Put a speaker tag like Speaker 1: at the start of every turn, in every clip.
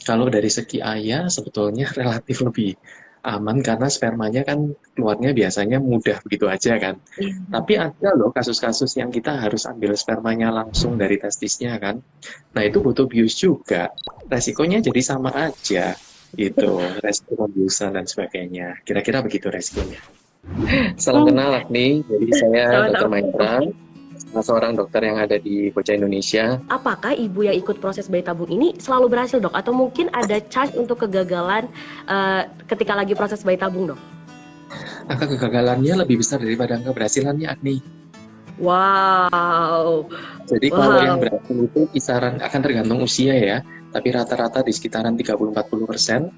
Speaker 1: Kalau dari segi ayah sebetulnya relatif lebih aman karena spermanya kan keluarnya biasanya mudah begitu aja kan.
Speaker 2: Iya.
Speaker 1: Tapi ada loh kasus-kasus yang kita harus ambil spermanya langsung dari testisnya kan. Nah itu butuh bius juga. Resikonya jadi sama aja. Itu resiko pembiusan dan sebagainya. Kira-kira begitu resikonya. Salam
Speaker 2: Hmm,
Speaker 1: kenal Agni. Jadi saya Dr.
Speaker 2: sama-sama.
Speaker 1: Mahendra, salah seorang dokter yang ada di Bocah Indonesia.
Speaker 2: Apakah ibu yang ikut proses bayi tabung ini selalu berhasil, Dok? Atau mungkin ada chance untuk kegagalan ketika lagi proses bayi tabung, Dok?
Speaker 1: Angka kegagalannya lebih besar daripada angka keberhasilannya Agni.
Speaker 2: Wow.
Speaker 1: Jadi kalau yang
Speaker 2: Wow.
Speaker 1: berhasil itu kisaran akan tergantung usia ya, tapi rata-rata di sekitaran 30-40%.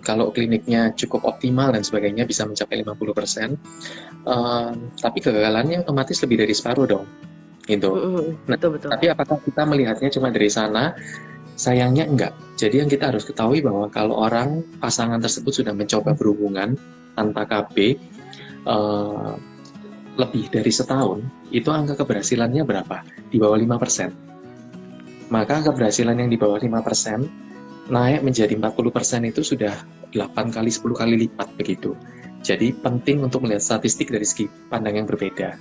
Speaker 1: Kalau kliniknya cukup optimal dan sebagainya bisa mencapai 50%. Tapi kegagalannya otomatis lebih dari separuh dong. Gitu. Nah,
Speaker 2: Betul, betul.
Speaker 1: tapi apakah kita melihatnya cuma dari sana? Sayangnya enggak. Jadi yang kita harus ketahui bahwa kalau orang pasangan tersebut sudah mencoba berhubungan tanpa KB, eh, lebih dari setahun, itu angka keberhasilannya berapa? Di bawah 5%. Maka keberhasilan yang di bawah 5% naik menjadi 40% itu sudah 8 kali, 10 kali lipat begitu. Jadi penting untuk melihat statistik dari segi pandang yang berbeda.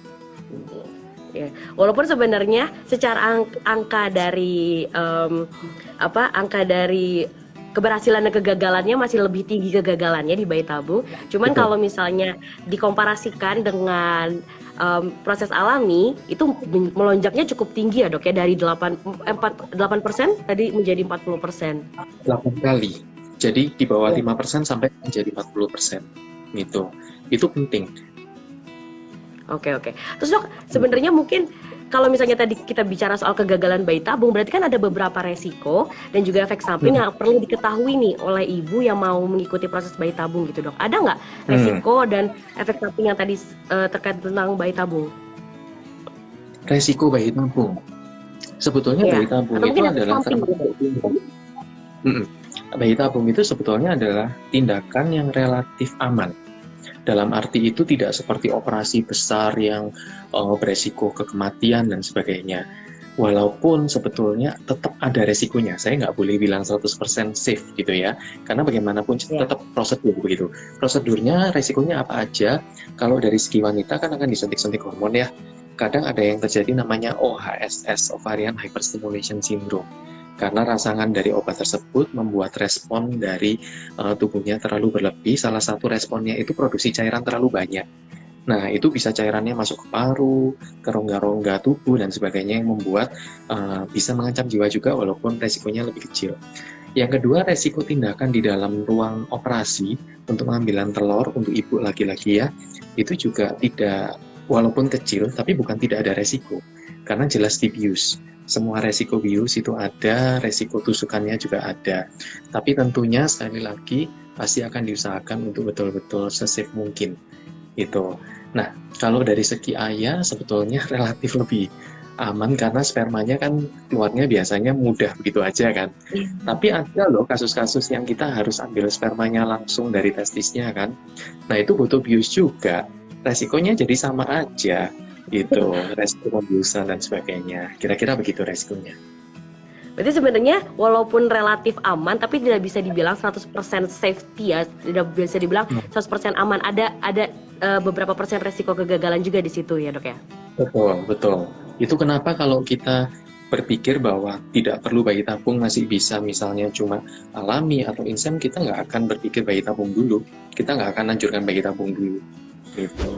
Speaker 2: Ya. Walaupun sebenarnya secara angka dari angka dari keberhasilan dan kegagalannya masih lebih tinggi kegagalannya di bayi tabung. Cuman
Speaker 1: Betul.
Speaker 2: kalau misalnya dikomparasikan dengan proses alami itu melonjaknya cukup tinggi ya, Dok, ya, dari 8% tadi menjadi 40%.
Speaker 1: 8 kali. Jadi di bawah
Speaker 2: Ya.
Speaker 1: 5% sampai menjadi 40%. Gitu. Itu penting.
Speaker 2: Oke, oke. Terus, Dok, sebenarnya mungkin kalau misalnya tadi kita bicara soal kegagalan bayi tabung, berarti kan ada beberapa resiko dan juga efek samping
Speaker 1: Hmm.
Speaker 2: yang perlu diketahui nih oleh ibu yang mau mengikuti proses bayi tabung gitu, Dok. Ada nggak
Speaker 1: Hmm.
Speaker 2: resiko dan efek samping yang tadi terkait tentang bayi tabung?
Speaker 1: Resiko bayi tabung. Sebetulnya
Speaker 2: Ya,
Speaker 1: bayi tabung
Speaker 2: atau
Speaker 1: itu
Speaker 2: mungkin efek
Speaker 1: adalah
Speaker 2: samping gitu.
Speaker 1: termasuk ini. Mm-mm. Bayi tabung itu sebetulnya adalah tindakan yang relatif aman. Dalam arti itu tidak seperti operasi besar yang beresiko ke kematian dan sebagainya. Walaupun sebetulnya tetap ada resikonya. Saya nggak boleh bilang 100% safe gitu ya. Karena bagaimanapun
Speaker 2: Ya.
Speaker 1: tetap prosedur begitu. Prosedurnya resikonya apa aja? Kalau dari segi wanita kan akan disuntik-suntik hormon ya. Kadang ada yang terjadi namanya OHSS, Ovarian Hyperstimulation Syndrome. Karena rangsangan dari obat tersebut membuat respon dari tubuhnya terlalu berlebih. Salah satu responnya itu produksi cairan terlalu banyak. Nah, itu bisa cairannya masuk ke paru, ke rongga-rongga tubuh, dan sebagainya yang membuat bisa mengancam jiwa juga walaupun resikonya lebih kecil. Yang kedua, resiko tindakan di dalam ruang operasi untuk pengambilan telur untuk ibu laki-laki ya, itu juga tidak, walaupun kecil, tapi bukan tidak ada resiko. Karena jelas dibius. Semua resiko bius itu ada, resiko tusukannya juga ada. Tapi tentunya sekali lagi pasti akan diusahakan untuk betul-betul sesafe mungkin. Itu. Nah, kalau dari segi ayah sebetulnya relatif lebih aman karena spermanya kan keluarnya biasanya mudah begitu aja kan. Tapi ada loh kasus-kasus yang kita harus ambil spermanya langsung dari testisnya kan. Nah, itu butuh bius juga. Resikonya jadi sama aja. Gitu, resiko pembiusan dan sebagainya. Kira-kira begitu resikonya.
Speaker 2: Berarti sebenarnya walaupun relatif aman tapi tidak bisa dibilang 100% safety ya, tidak bisa dibilang
Speaker 1: Hmm.
Speaker 2: 100% aman. Ada beberapa persen resiko kegagalan juga di situ ya, Dok, ya.
Speaker 1: Betul, betul. Itu kenapa kalau kita berpikir bahwa tidak perlu bayi tabung masih bisa misalnya cuma alami atau insem, kita nggak akan berpikir bayi tabung dulu. Kita nggak akan anjurkan bayi tabung dulu. Gitu.